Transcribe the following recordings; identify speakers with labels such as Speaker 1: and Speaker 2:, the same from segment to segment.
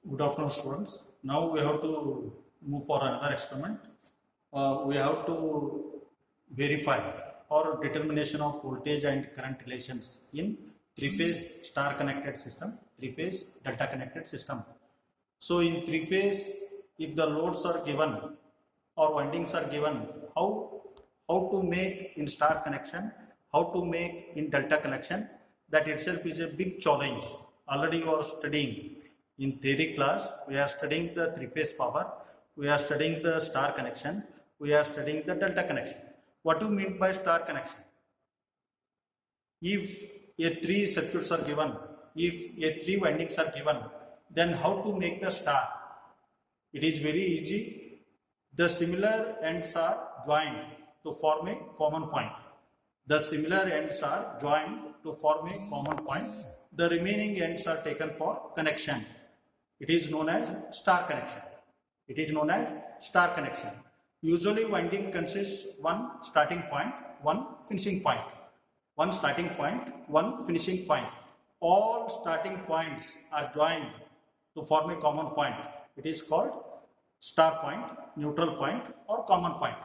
Speaker 1: Good afternoon, students. Now we have to move for another experiment. We have to verify or determination of voltage and current relations in three-phase star connected system, three-phase delta connected system. So in three-phase, if the loads are given or windings are given, how to make in star connection, how to make in delta connection, that itself is a big challenge. Already you are studying in theory class, we are studying the three-phase power, we are studying the star connection, we are studying the delta connection. What do you mean by star connection? If a three circuits are given, if a three windings are given, then how to make the star? It is very easy. The similar ends are joined to form a common point. The similar ends are joined to form a common point. The remaining ends are taken for connection. It is known as star connection. It is known as star connection. Usually winding consists one starting point, one finishing point. One starting point, one finishing point. All starting points are joined to form a common point. It is called star point, neutral point or common point.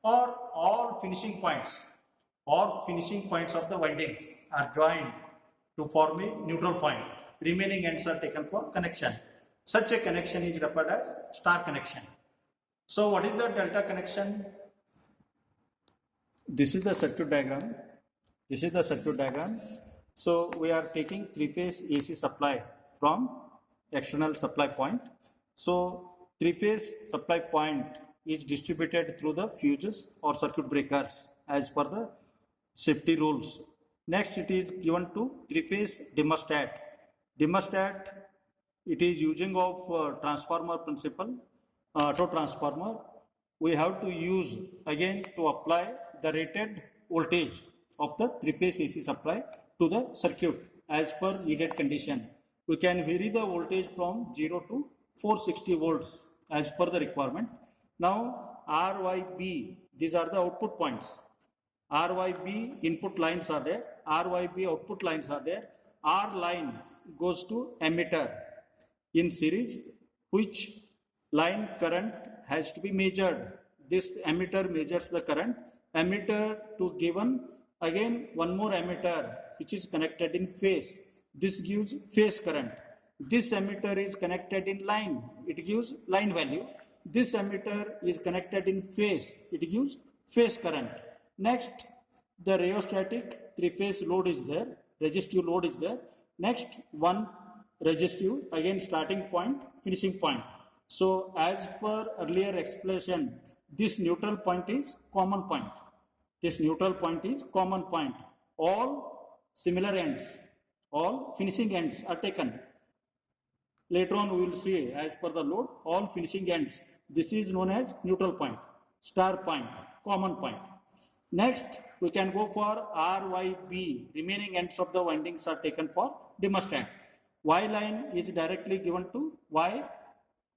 Speaker 1: Or all finishing points of the windings are joined to form a neutral point. Remaining ends are taken for connection. Such a connection is referred as star connection. So what is the delta connection? This is the circuit diagram. This is the circuit diagram. So we are taking three-phase AC supply from external supply point. So three-phase supply point is distributed through the fuses or circuit breakers as per the safety rules. Next, it is given to three-phase thermostat. Thermostat, it is using of transformer principle. To transformer, we have to use again to apply the rated voltage of the three-phase AC supply to the circuit as per needed condition. We can vary the voltage from 0 to 460 volts as per the requirement. Now RYB, these are the output points. RYB input lines are there, RYB output lines are there. R line goes to emitter in series, which line current has to be measured. This emitter measures the current. Emitter to given again one more emitter which is connected in phase. This gives phase current. This emitter is connected in line. It gives line value. This emitter is connected in phase. It gives phase current. Next, the rheostatic three-phase load is there. Resistive load is there. Next, one resistive, again starting point, finishing point. So as per earlier explanation, this neutral point is common point. This neutral point is common point. All similar ends, all finishing ends are taken. Later on we will see as per the load, all finishing ends. This is known as neutral point, star point, common point. Next, we can go for RYB. Remaining ends of the windings are taken for thermostat. Y line is directly given to Y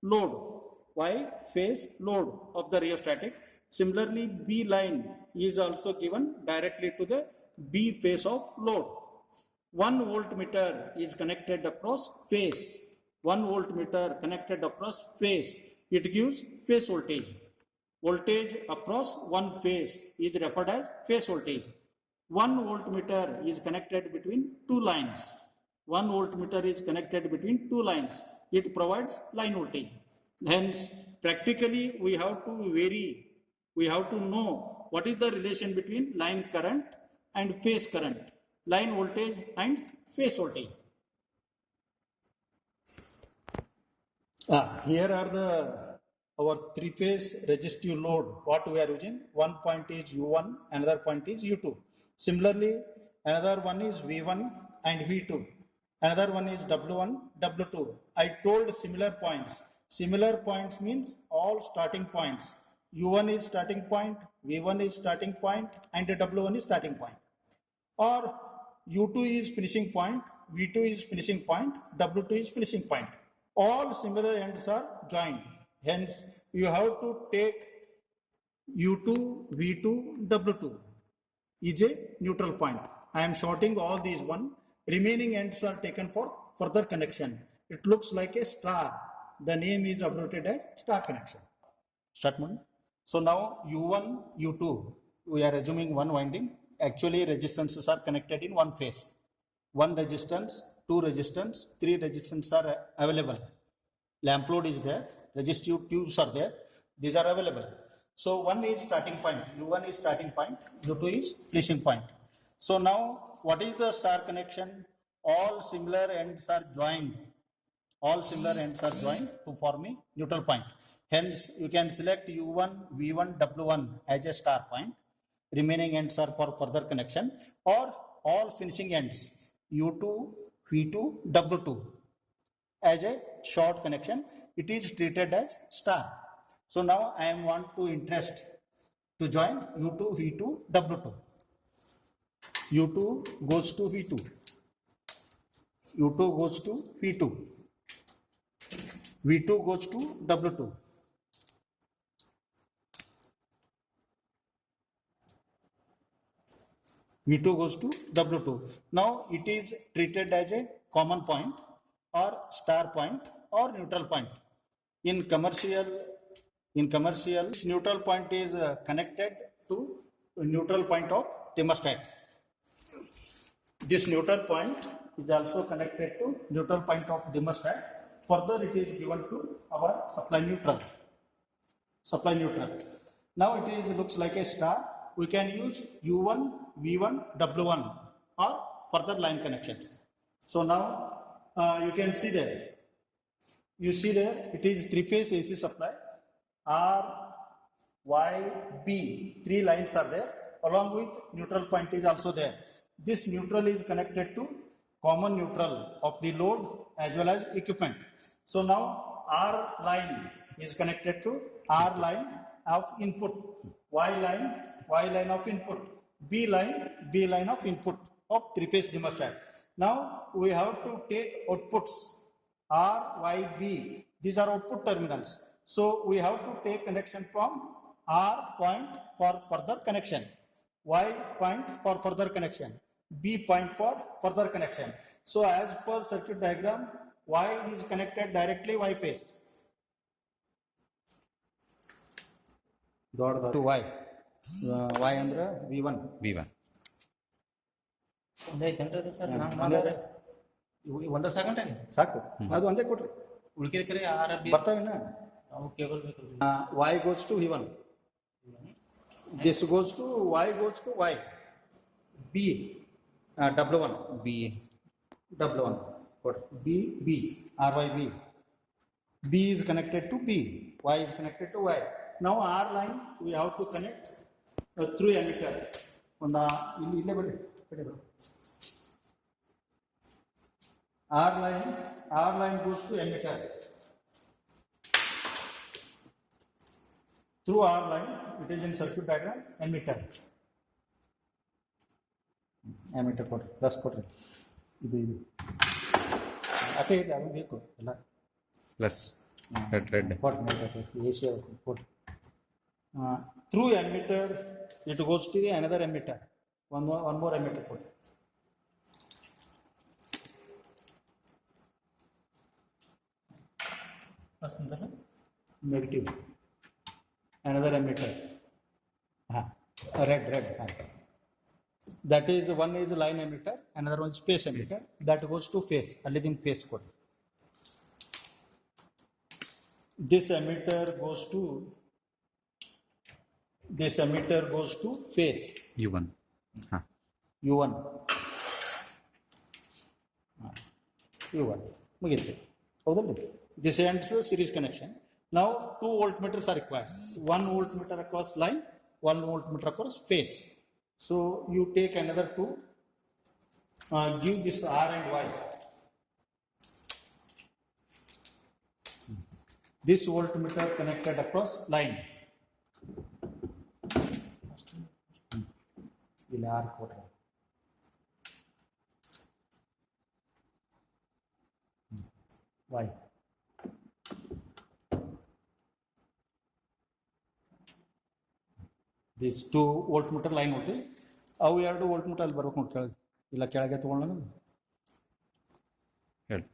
Speaker 1: load, Y phase load of the rheostatic. Similarly, B line is also given directly to the B phase of load. 1 voltmeter is connected across phase. 1 voltmeter connected across phase. It gives phase voltage. Voltage across one phase is referred as phase voltage. 1 voltmeter is connected between two lines. 1 voltmeter is connected between two lines. It provides line voltage. Hence, practically we have to vary. We have to know what is the relation between line current and phase current, line voltage and phase voltage. Here are our three-phase resistive load. What we are using? One point is U1, another point is U2. Similarly, another one is V1 and V2. Another one is W1, W2. I told similar points. Similar points means all starting points. U1 is starting point, V1 is starting point, and W1 is starting point. Or U2 is finishing point, V2 is finishing point, W2 is finishing point. All similar ends are joined. Hence, you have to take U2, V2, W2 is a neutral point. I am shorting all these one. Remaining ends are taken for further connection. It looks like a star. the name is abbreviated as star connection. Start one. So now U1, U2, we are assuming one winding. Actually, resistances are connected in one phase. One resistance, two resistance, three resistance are available. Lamp load is there, resistive tubes are there, these are available. So one is starting point, U1 is starting point, U2 is finishing point. So now what is the star connection? All similar ends are joined. All similar ends are joined to form a neutral point. Hence, you can select U1, V1, W1 as a star point. Remaining ends are for further connection, or all finishing ends U2, V2, W2 as a short connection. It is treated as star. So now I am want to interest to join U2, V2, W2. U2 goes to V2. U2 goes to V2. V2 goes to W2. V2 goes to W2. Now it is treated as a common point or star point or neutral point. In commercial, neutral point is connected to neutral point of thermostat. This neutral point is also connected to neutral point of thermostat. Further, it is given to our supply neutral. Supply neutral. Now it is looks like a star. We can use U1, V1, W1 or further line connections. So now you can see there. You see there, it is three-phase AC supply. R, Y, B, three lines are there. Along with neutral point is also there. This neutral is connected to common neutral of the load as well as equipment. So now R line is connected to R line of input, Y line of input, B line of input of three-phase thermostat. Now we have to take outputs R, Y, B. These are output terminals. So we have to take connection from R point for further connection, Y point for further connection, B point for further connection. So as per circuit diagram, Y is connected directly Y phase to Y. Y ಅಂದ್ರೆ V1.
Speaker 2: ಒಂದೈತೇನ್ರಿ sir ನಾನು ಮಾಡಿದ್ರೆ ಒಂದ second ಆಗಿ
Speaker 1: ಸಾಕು, ಅದು ಒಂದೇ ಕೊಡ್ರಿ.
Speaker 2: ಉಳ್ಕಿದ ಕರೆ ಆರ್ ಬಿ
Speaker 1: ಬರ್ತಾವಿನ
Speaker 2: ನಾವು cable ಬೇಕಲ್ರಿ.
Speaker 1: Y goes to V1. This goes to Y goes to Y. B W1 W1 B RY B is connected to B, Y is connected to Y. Now R line we have to connect through emitter. ಒಂದು ಇಲ್ಲೇ ಬರ್ರಿ ಕಡೆದು. R line goes to emitter. Through R line, it is in circuit diagram, emitter ಕೊಡ್ರಿ, plus ಕೊಡ್ರಿ. ಇದು ಅದೇ ಇದೆ, ಅದು ಬೇಕು ಎಲ್ಲ
Speaker 3: ಪ್ಲಸ್ ರೆಡ್
Speaker 1: ಕೊಡ್ರಿ, AC ಕೊಡ್ರಿ. Through emitter, it goes to the another emitter. One more emitter ಕೊಡ್ರಿ.
Speaker 2: ಪ್ಲಸ್ ಅಂತಲ್ಲ
Speaker 1: Negative. Another emitter. Red. That is, one is line emitter, another one is phase emitter. That goes to phase. Alidin phase code. This emitter goes to phase.
Speaker 3: U1.
Speaker 1: U1. ಮುಗಿತು ಹೌದಲ್ಲ. This ends the series connection. Now 2 voltmeters are required. 1 voltmeter across line, 1 voltmeter across phase. So you take another 2, give this R and Y. This voltmeter connected across line. ಇಲ್ಲಿ R ಕೊಡ್ರಿ. Y. These 2 voltmeter line ಹೋಗಿ ಅವು 2 voltmeter ಅಲ್ಲಿ ಬರ್ಬೇಕು ನೋಡಿ ಕೆಳಗೆ, ಇಲ್ಲ ಕೆಳಗೆ ತಗೊಂಡು
Speaker 3: ಹೇಳಿ.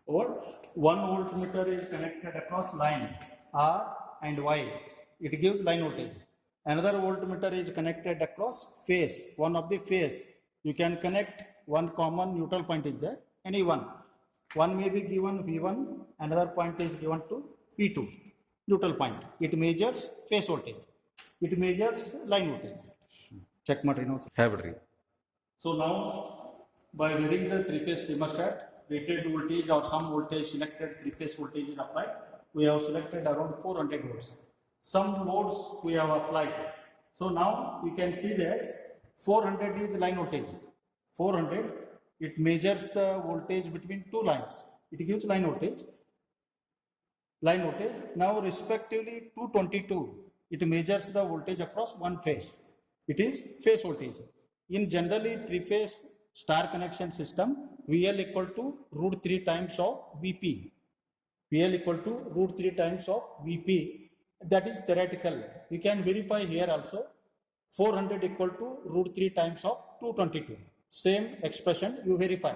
Speaker 1: Or one voltmeter is connected across line R and Y. It gives line voltage. Another voltmeter is connected across phase, one of the phase. You can connect one common neutral point is there, any one. One may be given V1, another point is given to P2, neutral point. It measures phase voltage. It measures line voltage. Check material.
Speaker 3: Habitry.
Speaker 1: So now, by reading the three-phase thermostat, rated voltage or some voltage selected three-phase voltage is applied. We have selected around 400 volts. Some loads we have applied. So now we can see that 400 is line voltage. 400, it measures the voltage between two lines. It gives line voltage. Line voltage. Now respectively 222, it measures the voltage across one phase. It is phase voltage. In generally three-phase star connection system, VL equal to root 3 times of VP. VL equal to root 3 times of VP. That is theoretical. You can verify here also. 400 equal to root 3 times of 222. Same expression you verify.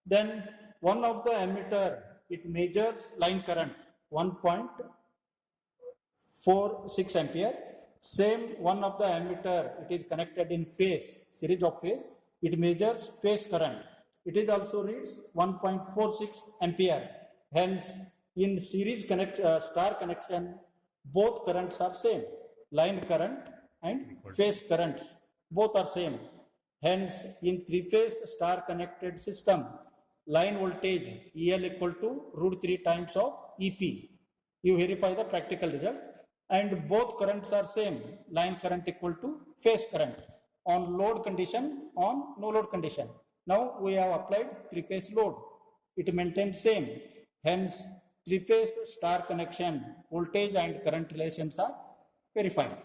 Speaker 1: Then one of the ammeter, it measures line current 1.46 ampere. Same one of the ammeter, it is connected in phase, series of phase. It measures phase current. It is also reads 1.46 ampere. Hence, in series star connection, both currents are same. Line current and phase currents, both are same. Hence, in three-phase star connected system, line voltage EL equal to root 3 times of EP. You verify the practical result. And both currents are same. Line current equal to phase current. On load condition, on no load condition. Now we have applied three-phase load. It maintains same. Hence, three-phase star connection voltage and current relations are verified.